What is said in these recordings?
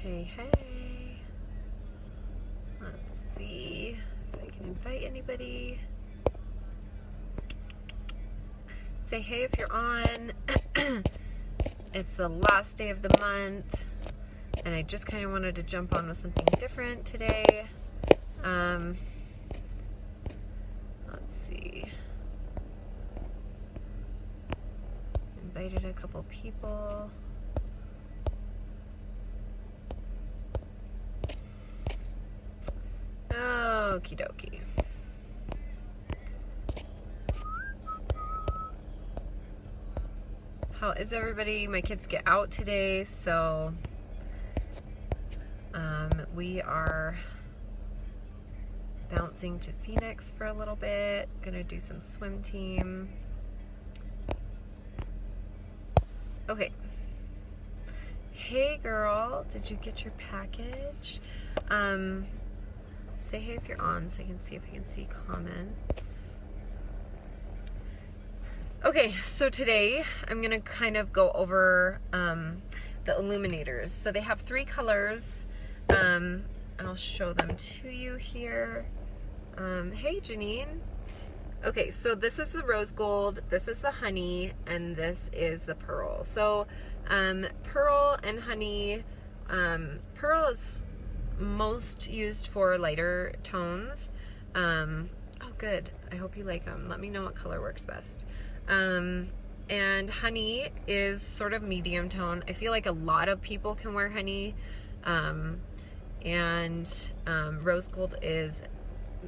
Hey, hey. Let's see if I can invite anybody. Say hey if you're on. It's the last day of the month, and I just kind of wanted to jump on with something different today. Let's see. Invited a couple people. Okie dokie. How is everybody? My kids get out today, so we are bouncing to Phoenix for a little bit. Gonna do some swim team. Okay. Hey girl, did you get your package? Say hey if you're on so I can see if I can see comments. Okay, so today I'm gonna kind of go over the Illuminators. So they have 3 colors. I'll show them to you here. Hey Janine. Okay, so this is the rose gold, this is the honey, and this is the pearl. So pearl and honey, pearl is most used for lighter tones. Oh good, I hope you like them. Let me know what color works best. And honey is sort of medium tone. I feel like a lot of people can wear honey. Rose gold is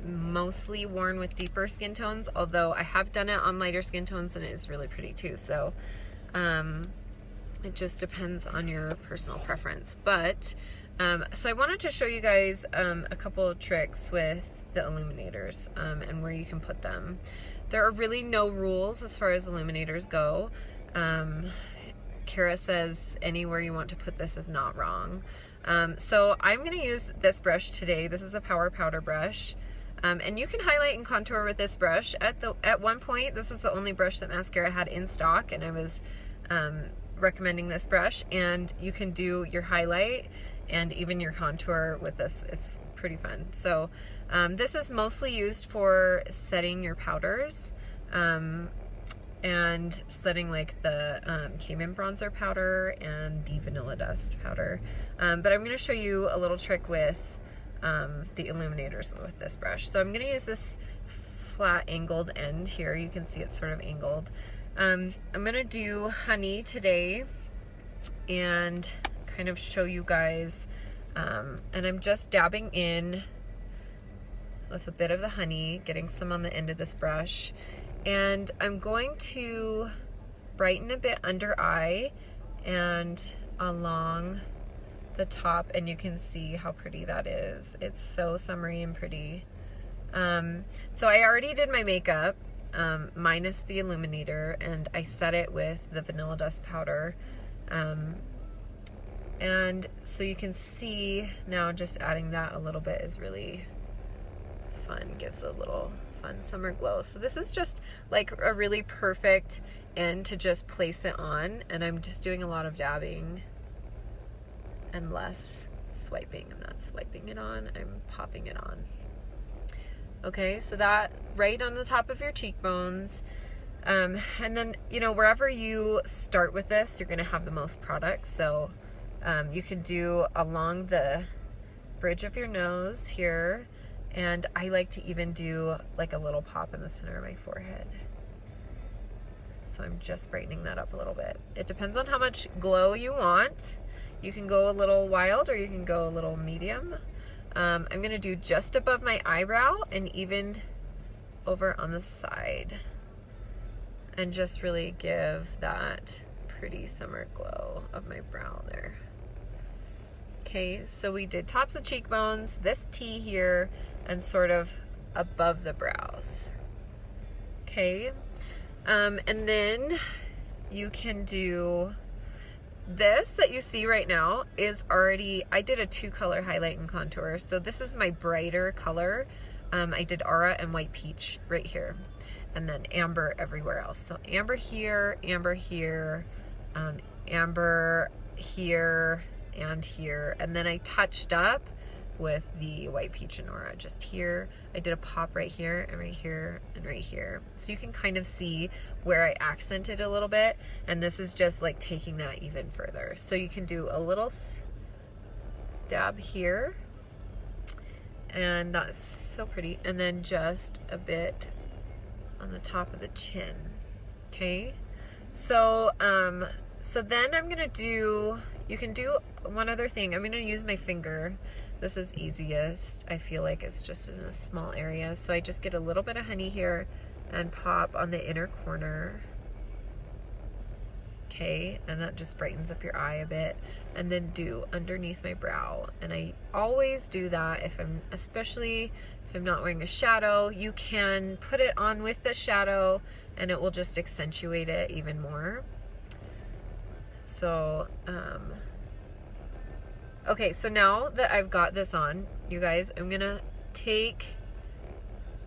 mostly worn with deeper skin tones, although I have done it on lighter skin tones and it is really pretty too. So it just depends on your personal preference. But so I wanted to show you guys a couple of tricks with the Illuminators and where you can put them. There are really no rules as far as Illuminators go. Kara says anywhere you want to put this is not wrong. So I'm going to use this brush today. This is a power powder brush. And you can highlight and contour with this brush. At one point, this is the only brush that Mascara had in stock, and I was recommending this brush. And you can do your highlight and even your contour with this. It's pretty fun. So this is mostly used for setting your powders and setting like the Cayman bronzer powder and the vanilla dust powder. But I'm going to show you a little trick with the Illuminators with this brush. So I'm going to use this flat angled end here. You can see it's sort of angled. I'm going to do honey today and kind of show you guys, and I'm just dabbing in with a bit of the honey, getting some on the end of this brush, and I'm going to brighten a bit under eye and along the top, and you can see how pretty that is. It's so summery and pretty. So I already did my makeup minus the illuminator, and I set it with the vanilla dust powder, and so you can see now just adding that a little bit is really fun, gives a little fun summer glow. So this is just like a really perfect end to just place it on, and I'm just doing a lot of dabbing and less swiping. I'm not swiping it on, I'm popping it on. Okay, so that right on the top of your cheekbones. And then, you know, wherever you start with this, you're gonna have the most product. So you can do along the bridge of your nose here, and I like to even do like a little pop in the center of my forehead. So I'm just brightening that up a little bit. It depends on how much glow you want. You can go a little wild or you can go a little medium. I'm gonna do just above my eyebrow and even over on the side, and just really give that pretty summer glow of my brow there. Okay, so we did tops of cheekbones, this T here, and sort of above the brows. Okay, and then you can do this that you see right now is already, I did a 2-color highlight and contour. So this is my brighter color. I did Aura and White Peach right here, and then amber everywhere else. So amber here, amber here, amber here, and here. And then I touched up with the white peach and Nora just here. I did a pop right here and right here and right here. So you can kind of see where I accented a little bit, and this is just like taking that even further. So you can do a little dab here, and that's so pretty, and then just a bit on the top of the chin. Okay, so so then I'm gonna do, you can do one other thing. I'm gonna use my finger. This is easiest. I feel like it's just in a small area. So I just get a little bit of honey here and pop on the inner corner. Okay, and that just brightens up your eye a bit. And then do underneath my brow. And I always do that if I'm, especially if I'm not wearing a shadow. You can put it on with the shadow and it will just accentuate it even more. So, okay, so now that I've got this on, you guys, I'm gonna take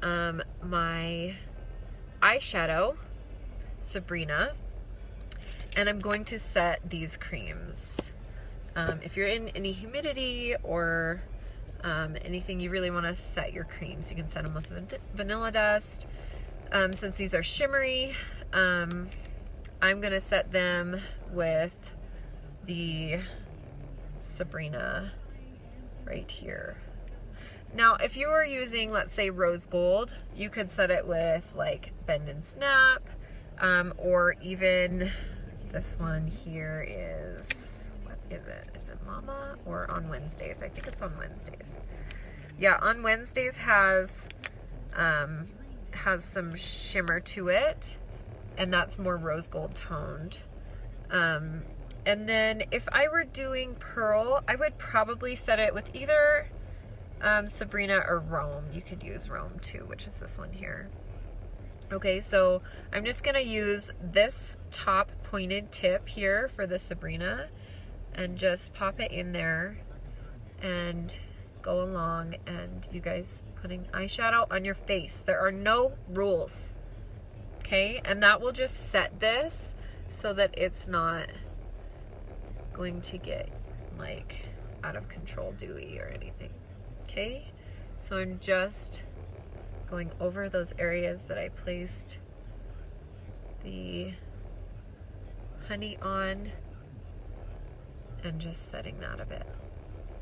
my eyeshadow, Sabrina, and I'm going to set these creams. If you're in any humidity or anything, you really want to set your creams. You can set them with vanilla dust. Since these are shimmery, I'm gonna set them with the Sabrina right here. Now, if you were using, let's say, rose gold, you could set it with like Bend and Snap, or even this one here is, what is it? Is it Mama or On Wednesdays? I think it's On Wednesdays. Yeah, On Wednesdays has some shimmer to it, and that's more rose gold toned. And then if I were doing pearl, I would probably set it with either Sabrina or Rome. You could use Rome too, which is this one here. Okay, so I'm just gonna use this top pointed tip here for the Sabrina and just pop it in there and go along, and you guys putting eyeshadow on your face. There are no rules, okay? And that will just set this so that it's not going to get like out of control dewy or anything. Okay, so I'm just going over those areas that I placed the honey on and just setting that a bit.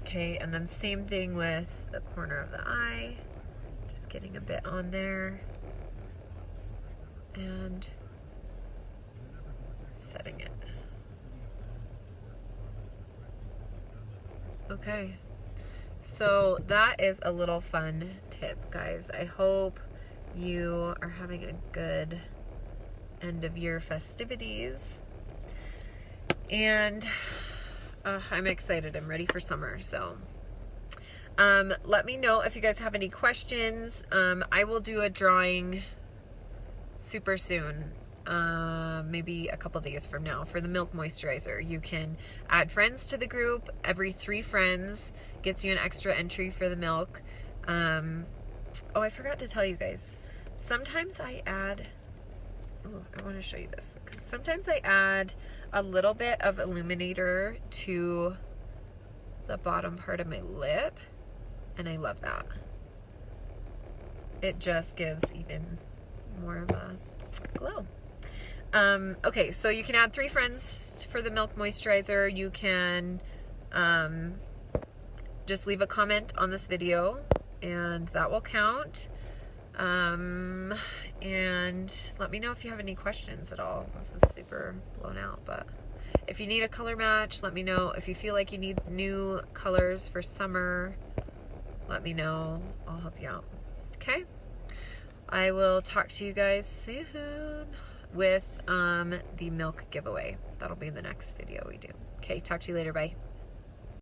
Okay, and then same thing with the corner of the eye, just getting a bit on there and setting it. Okay, so that is a little fun tip, guys. I hope you are having a good end of year festivities, and I'm excited. I'm ready for summer. So let me know if you guys have any questions. I will do a drawing super soon, maybe a couple days from now, for the Milk Moisturizer. You can add friends to the group. Every 3 friends gets you an extra entry for the milk. Oh, I forgot to tell you guys, sometimes I add, I want to show you this, because sometimes I add a little bit of illuminator to the bottom part of my lip, and I love that. It just gives even more of a glow. Okay, so you can add 3 friends for the Milk Moisturizer. You can just leave a comment on this video and that will count. And let me know if you have any questions at all. This is super blown out, but if you need a color match, let me know. If you feel like you need new colors for summer, let me know. I'll help you out. Okay? I will talk to you guys soon with the milk giveaway. That'll be the next video we do. Okay, talk to you later. Bye.